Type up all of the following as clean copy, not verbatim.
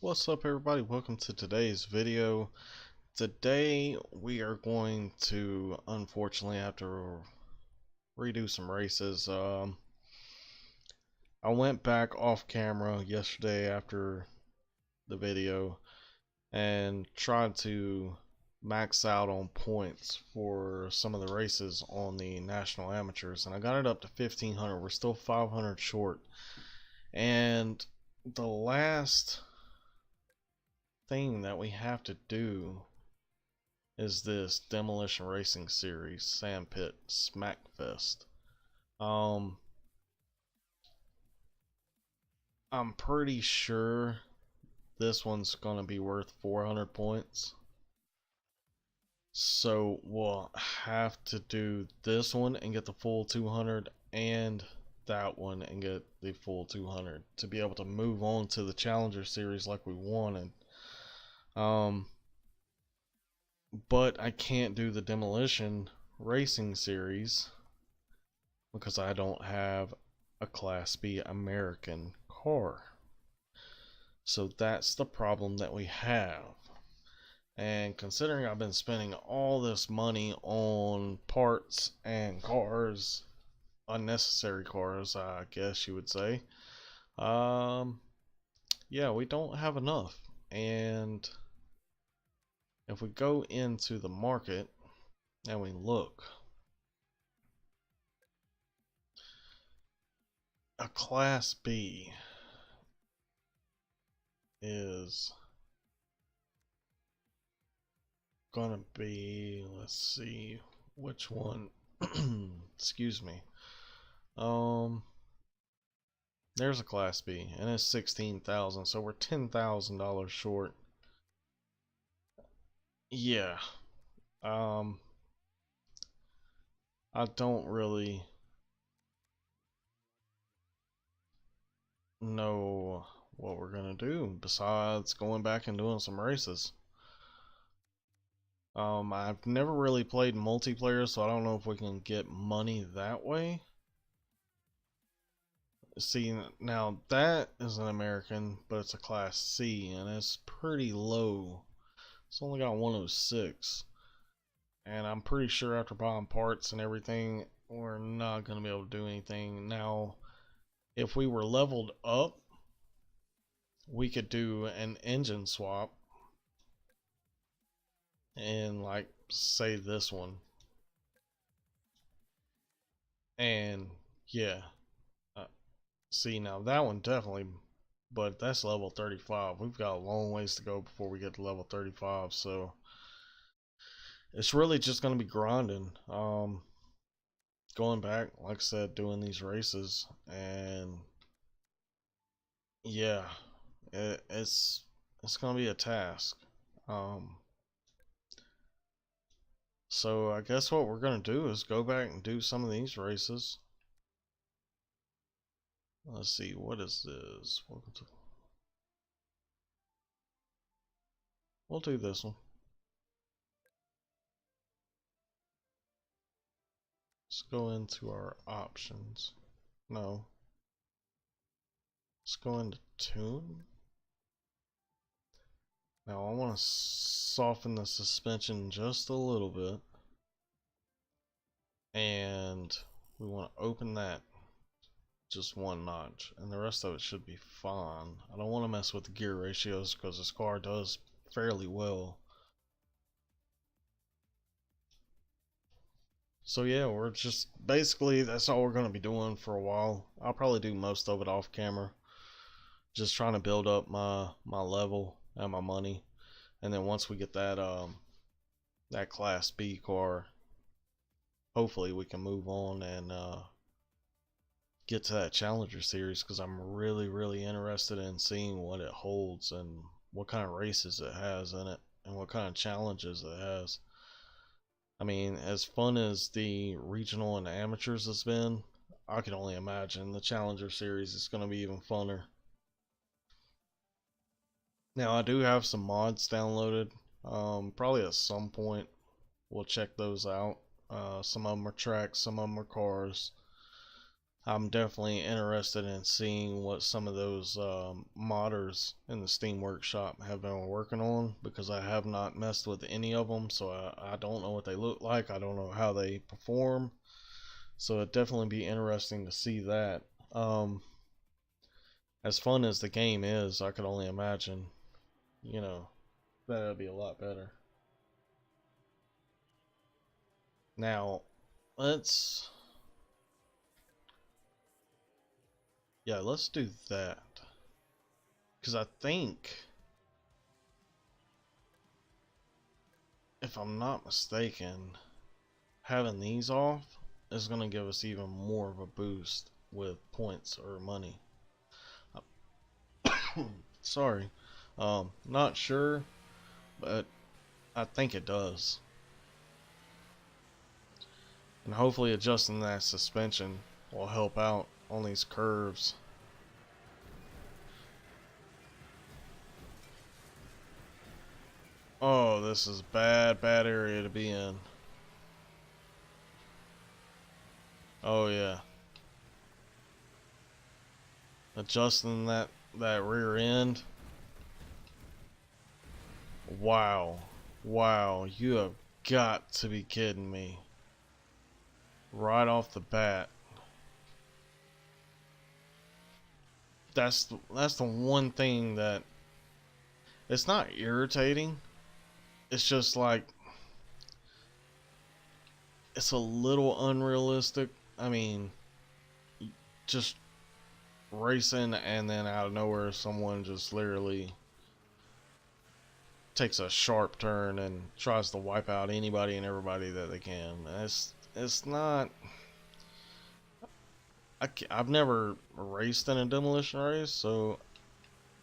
What's up everybody, welcome to today's video. Today we are going to unfortunately have to redo some races. I went back off camera yesterday after the video and tried to max out on points for some of the races on the national amateurs, and I got it up to 1500. We're still 500 short, and the last thing that we have to do is this Demolition Racing Series Sandpit Smackfest. I'm pretty sure this one's gonna be worth 400 points. So we'll have to do this one and get the full 200, and that one and get the full 200 to be able to move on to the Challenger Series like we wanted. But I can't do the Demolition Racing Series because I don't have a Class B American car. So that's the problem that we have. And considering I've been spending all this money on parts and cars, unnecessary cars, I guess you would say, yeah, we don't have enough. And if we go into the market and we look, a Class B is gonna be, let's see which one. Excuse me. There's a Class B and it's 16,000, so we're $10,000 short. Yeah. I don't really know what we're gonna do besides going back and doing some races. I've never really played multiplayer, so I don't know if we can get money that way. See, now that is an American, but it's a Class C and it's pretty low. It's only got 106. And I'm pretty sure after buying parts and everything, we're not going to be able to do anything. Now, if we were leveled up, we could do an engine swap. And like, say this one. And yeah. See, now that one definitely, but that's level 35. We've got a long ways to go before we get to level 35, so it's really just going to be grinding. Going back, like I said, doing these races, and yeah, it's going to be a task. So I guess what we're going to do is go back and do some of these races. Let's see, what is this? We'll do this one. Let's go into our options. No. Let's go into tune. Now I want to soften the suspension just a little bit. And we want to open that just one notch, and the rest of it should be fine. I don't want to mess with the gear ratios because this car does fairly well. So yeah, we're just basically, that's all we're going to be doing for a while. I'll probably do most of it off camera, just trying to build up my level and my money, and then once we get that Class B car, hopefully we can move on and get to that Challenger Series, because I'm really interested in seeing what it holds and what kind of races it has in it and what kind of challenges it has. I mean, as fun as the regional and the amateurs has been, I can only imagine the Challenger Series is going to be even funner. Now, I do have some mods downloaded. Probably at some point we'll check those out. Some of them are tracks, some of them are cars. I'm definitely interested in seeing what some of those modders in the Steam Workshop have been working on, because I have not messed with any of them, so I don't know what they look like. I don't know how they perform, so it'd definitely be interesting to see that. Um, as fun as the game is, I could only imagine, you know, that it'd be a lot better. Now, let's, yeah, let's do that. Because I think, if I'm not mistaken, having these off is going to give us even more of a boost with points or money. Sorry. Not sure, but I think it does. And hopefully adjusting that suspension will help out on these curves. Oh, this is bad area to be in. Oh yeah. Adjusting that rear end. Wow. Wow, you have got to be kidding me. Right off the bat. That's the one thing that, it's not irritating. It's just like, it's a little unrealistic. I mean, just racing and then out of nowhere someone just literally takes a sharp turn and tries to wipe out anybody and everybody that they can. It's not. I've never raced in a demolition race, so,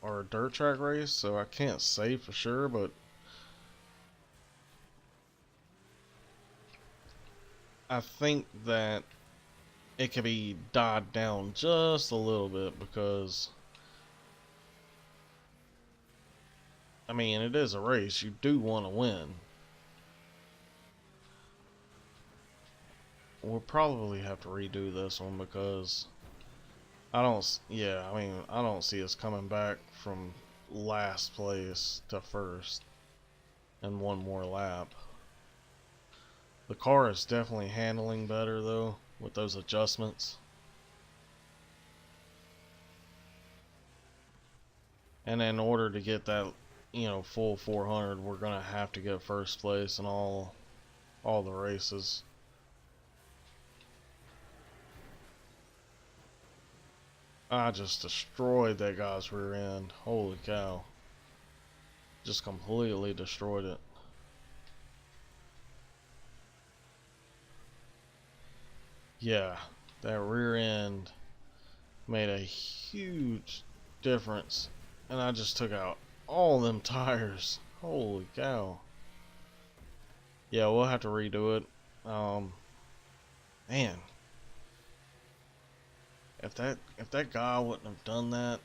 or a dirt track race, so I can't say for sure, but I think that it could be dialed down just a little bit, because I mean, it is a race. You do want to win. We'll probably have to redo this one, because yeah, I mean, I don't see us coming back from last place to first in one more lap. The car is definitely handling better though with those adjustments. And in order to get that, full 400, we're gonna have to get first place in all the races. I just destroyed that guy's rear end. Holy cow. Just completely destroyed it. Yeah, that rear end made a huge difference. And I just took out all them tires. Holy cow. Yeah, we'll have to redo it. Man, if that guy wouldn't have done that,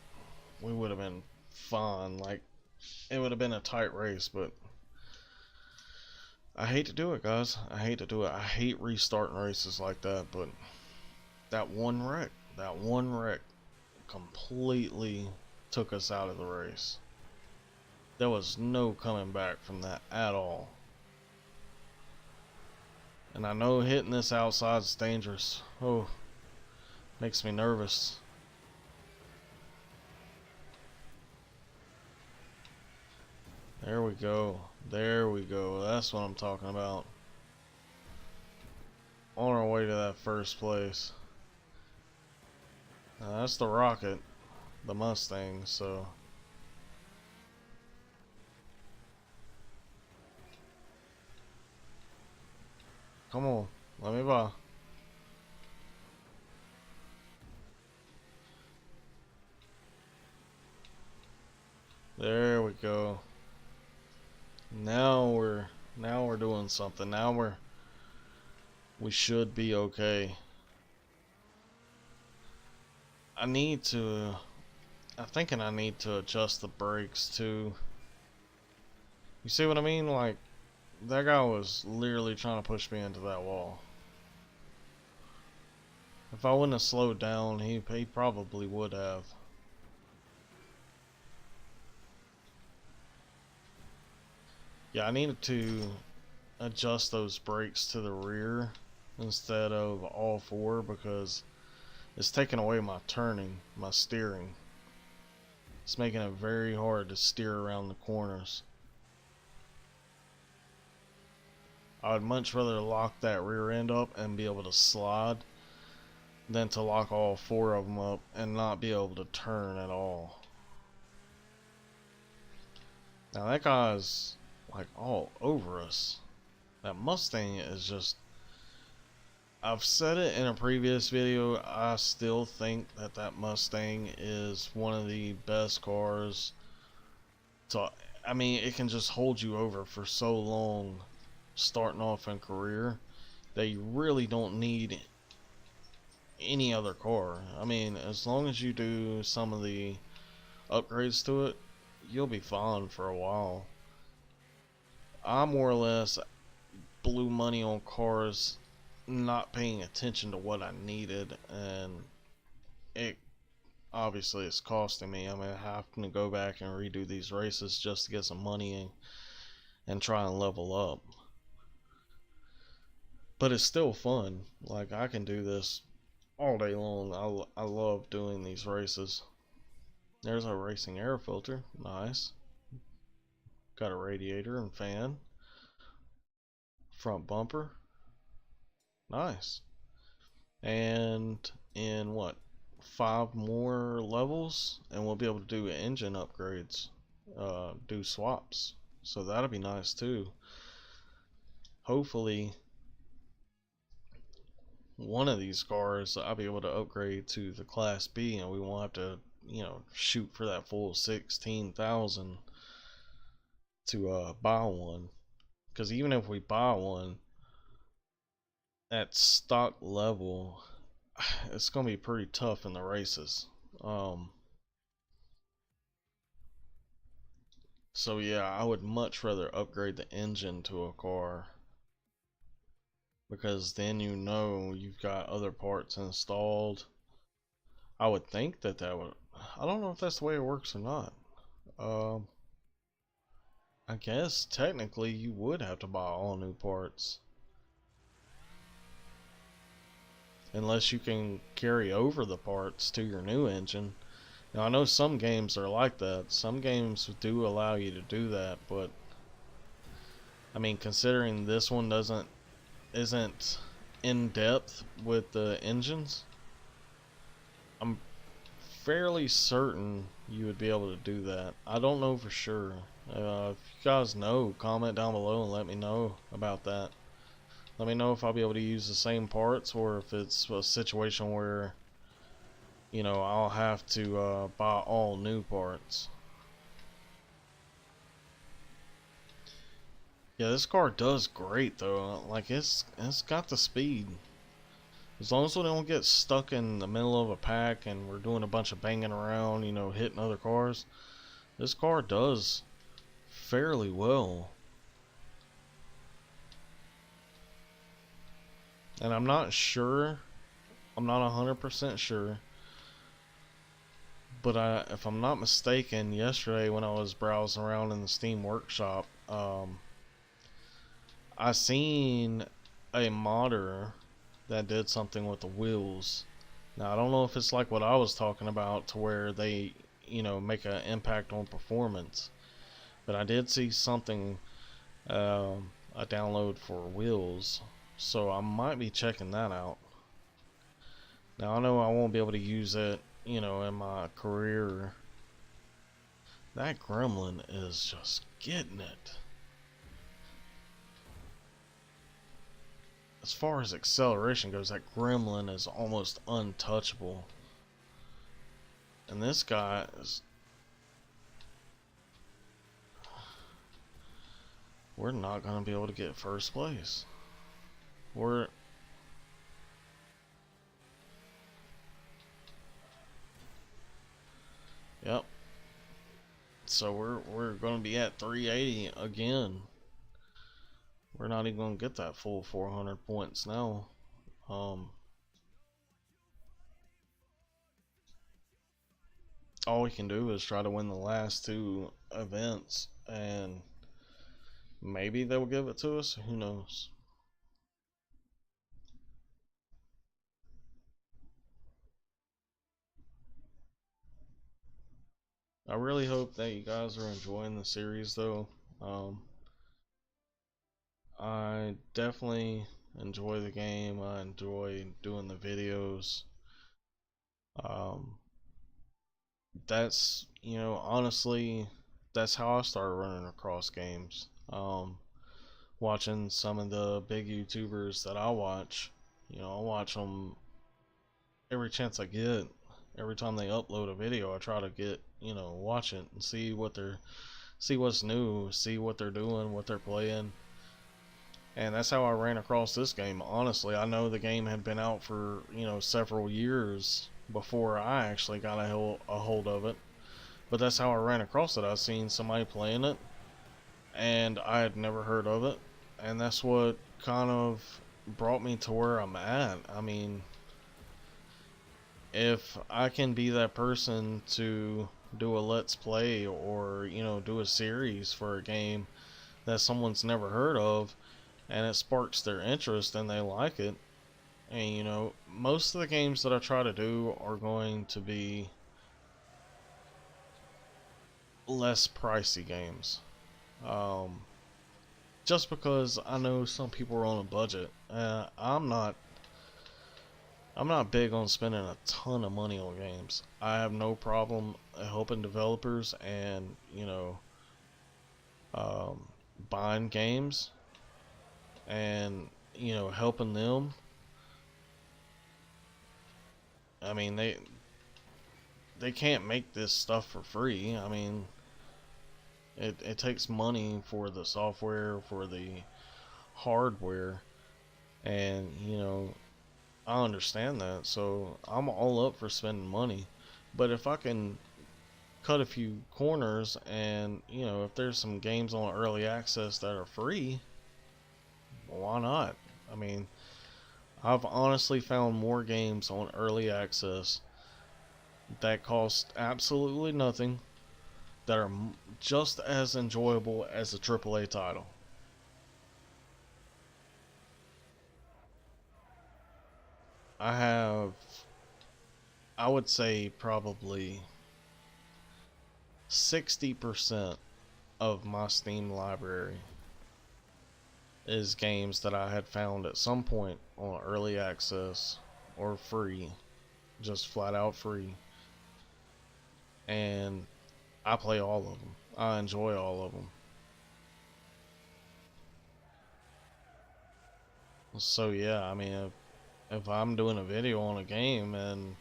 we would have been fine. Like, it would have been a tight race, but I hate to do it, guys. I hate to do it. I hate restarting races like that, but that one wreck completely took us out of the race. There was no coming back from that at all. And I know hitting this outside is dangerous. Oh, makes me nervous. There we go. There we go. That's what I'm talking about. On our way to that first place. That's the Rocket, the Mustang, so. Come on, let me by. There we go. Now we're doing something. We should be okay. I'm thinking I need to adjust the brakes too. You see what I mean? Like, that guy was literally trying to push me into that wall. If I wouldn't have slowed down, he probably would have. Yeah, I needed to adjust those brakes to the rear instead of all four because it's taking away my turning, my steering. It's making it very hard to steer around the corners. I would much rather lock that rear end up and be able to slide than to lock all four of them up and not be able to turn at all. Now that guy's like all over us. That Mustang is just, I've said it in a previous video, I still think that that Mustang is one of the best cars to, I mean, it can just hold you over for so long starting off in career that you really don't need any other car. I mean, as long as you do some of the upgrades to it, you'll be fine for a while. I more or less blew money on cars not paying attention to what I needed, and it obviously it's costing me. I mean, I have to go back and redo these races just to get some money and try and level up. But it's still fun. Like, I can do this all day long. I love doing these races. There's our racing air filter. Nice. Got a radiator and fan. Front bumper. Nice. And in what, 5 more levels and we'll be able to do engine upgrades, do swaps, so that'll be nice too. Hopefully one of these cars I'll be able to upgrade to the Class B and we won't have to, you know, shoot for that full 16,000 to buy one, because even if we buy one at stock level, it's gonna be pretty tough in the races. So yeah, I would much rather upgrade the engine to a car, because then you know you've got other parts installed. I would think that would, I don't know if that's the way it works or not. I guess technically you would have to buy all new parts, unless you can carry over the parts to your new engine. Now I know some games are like that. Some games do allow you to do that, but I mean, considering this one isn't in depth with the engines, I'm fairly certain you would be able to do that. I don't know for sure. If you guys know, comment down below and let me know about that. Let me know if I'll be able to use the same parts, or if it's a situation where, you know, I'll have to buy all new parts. Yeah, this car does great though. Like, it's got the speed. As long as we don't get stuck in the middle of a pack and we're doing a bunch of banging around, you know, hitting other cars, this car does fairly well. And I'm not sure, I'm not 100% sure, but if I'm not mistaken, yesterday when I was browsing around in the Steam Workshop, I seen a modder that did something with the wheels. Now I don't know if it's like what I was talking about, to where they, you know, make an impact on performance, but I did see something, a download for wheels, so I might be checking that out. Now I know I won't be able to use it, you know, in my career. That gremlin is just getting it. As far as acceleration goes, that gremlin is almost untouchable. And this guy is... We're not going to be able to get first place. We're... Yep. So we're going to be at 380 again. We're not even going to get that full 400 points now. all we can do is try to win the last two events, and maybe they'll give it to us. Who knows? I really hope that you guys are enjoying the series, though. Um, I definitely enjoy the game. I enjoy doing the videos. Um, that's, honestly, that's how I started running across games. Watching some of the big YouTubers that I watch, I watch them every chance I get. Every time they upload a video, I try to get, watch it and see what's new, see what they're doing, what they're playing. And that's how I ran across this game. Honestly, I know the game had been out for, several years before I actually got a hold of it. But that's how I ran across it. I seen somebody playing it, and I had never heard of it. And that's what kind of brought me to where I'm at. I mean, if I can be that person to do a let's play or, do a series for a game that someone's never heard of, and it sparks their interest and they like it. And most of the games that I try to do are going to be less pricey games. Um, just because I know some people are on a budget. I'm not big on spending a ton of money on games. I have no problem helping developers and um, buying games and helping them. I mean, they can't make this stuff for free. I mean, it takes money for the software, for the hardware, and I understand that. So I'm all up for spending money. But if I can cut a few corners and, if there's some games on early access that are free, why not? I mean, I've honestly found more games on early access that cost absolutely nothing that are just as enjoyable as a AAA title. I have, I would say, probably 60% of my Steam library is games that I had found at some point on early access or free, just flat out free. And I play all of them. I enjoy all of them. So yeah, I mean, if I'm doing a video on a game and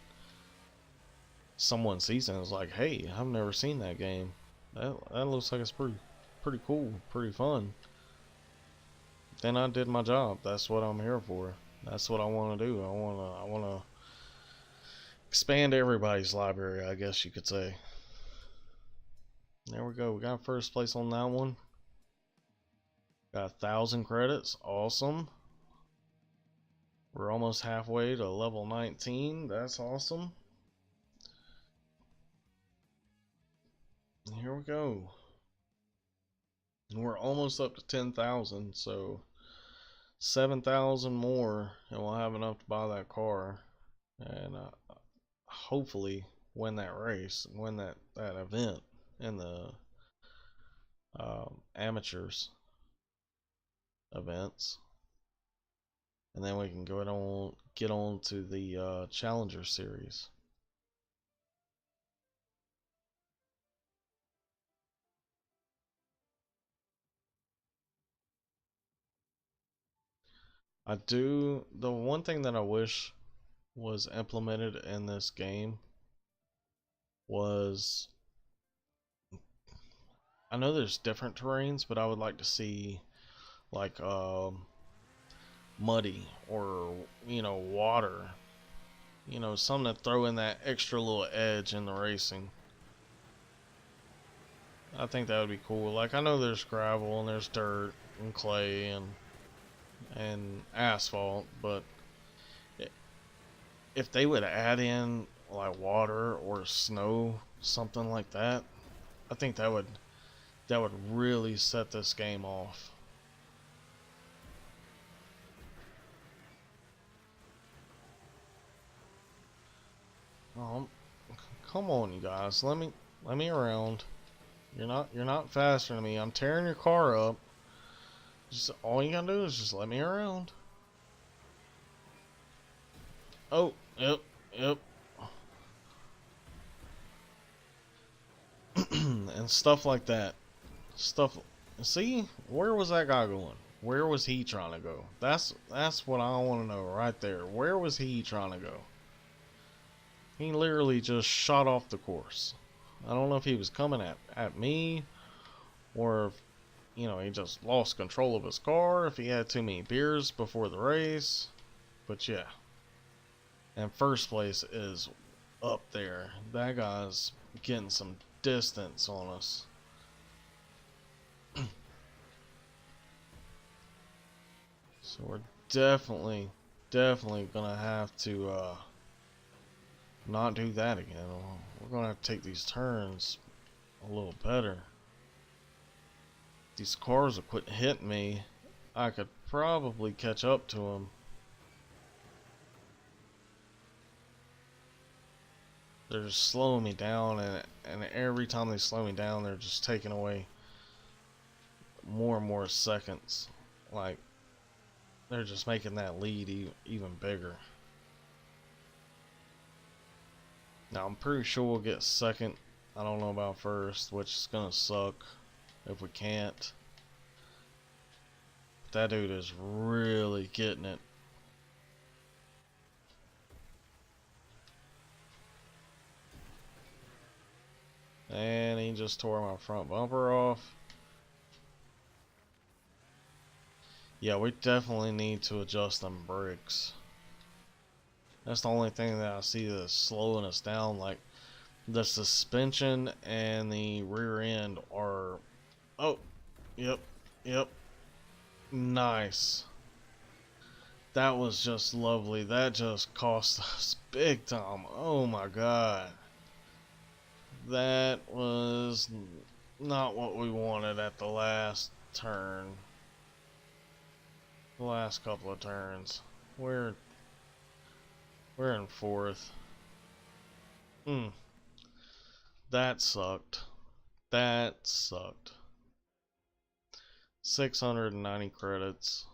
someone sees it and is like, "Hey, I've never seen that game. That looks like it's pretty cool, pretty fun." Then I did my job. That's what I'm here for. That's what I want to do. I want to expand everybody's library, I guess you could say. There we go. We got first place on that one. Got 1,000 credits. Awesome. We're almost halfway to level 19. That's awesome. Here we go. We're almost up to 10,000, so 7,000 more, and we'll have enough to buy that car, and hopefully win that race, win that event in the amateurs events, and then we can get on to the Challenger series. The one thing that I wish was implemented in this game was, I know there's different terrains, but I would like to see like muddy or water, something to throw in that extra little edge in the racing. I think that would be cool. Like, I know there's gravel and there's dirt and clay and asphalt, but if they would add in like water or snow something like that. I think that would really set this game off. Um, come on, you guys, let me around. You're not faster than me. I'm tearing your car up. Just all you gotta do is just let me around. Oh, yep, yep. And stuff like that. Stuff. See, where was that guy going? Where was he trying to go? That's what I want to know right there. Where was he trying to go? He literally just shot off the course. I don't know if he was coming at me, or if, you know, he just lost control of his car, if he had too many beers before the race. But yeah. And first place is up there. That guy's getting some distance on us. So we're definitely gonna have to not do that again. We're gonna have to take these turns a little better. These cars will quit hitting me. I could probably catch up to them. They're just slowing me down, and every time they slow me down, they're just taking away more and more seconds. Like, they're just making that lead even bigger. Now, I'm pretty sure we'll get second. I don't know about first, which is gonna suck if we can't. That dude is really getting it. And he just tore my front bumper off. Yeah, we definitely need to adjust them brakes. That's the only thing that I see that's slowing us down. Like, the suspension and the rear end are... Oh, yep, yep. Nice. That was just lovely. That just cost us big time. Oh my god. That was not what we wanted at the last turn. The last couple of turns. We're in fourth. That sucked. That sucked. 690 credits.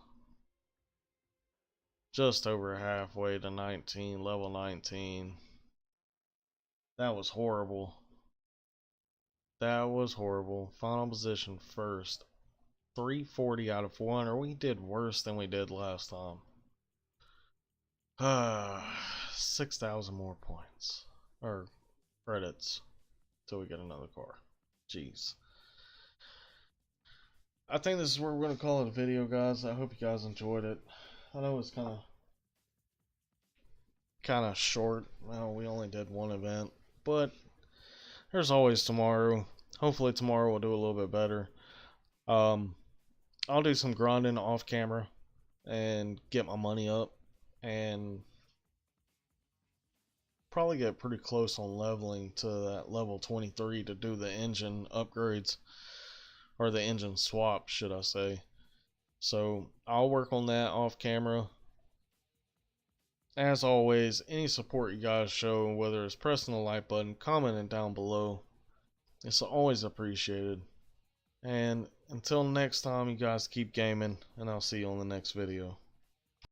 Just over halfway to 19, level 19. That was horrible. That was horrible. Final position first. 340 out of 400. We did worse than we did last time. 6,000 more points. Or credits. Till we get another car. Jeez. I think this is where we're going to call it a video, guys. I hope you guys enjoyed it. I know it's kind of short. Well, we only did one event, but there's always tomorrow. Hopefully tomorrow we'll do a little bit better. I'll do some grinding off camera and get my money up, and probably get pretty close on leveling to that level 23 to do the engine upgrades, or the engine swap, should I say. So I'll work on that off camera. As always, any support you guys show, whether it's pressing the like button, commenting down below, it's always appreciated. And until next time, you guys keep gaming, and I'll see you on the next video.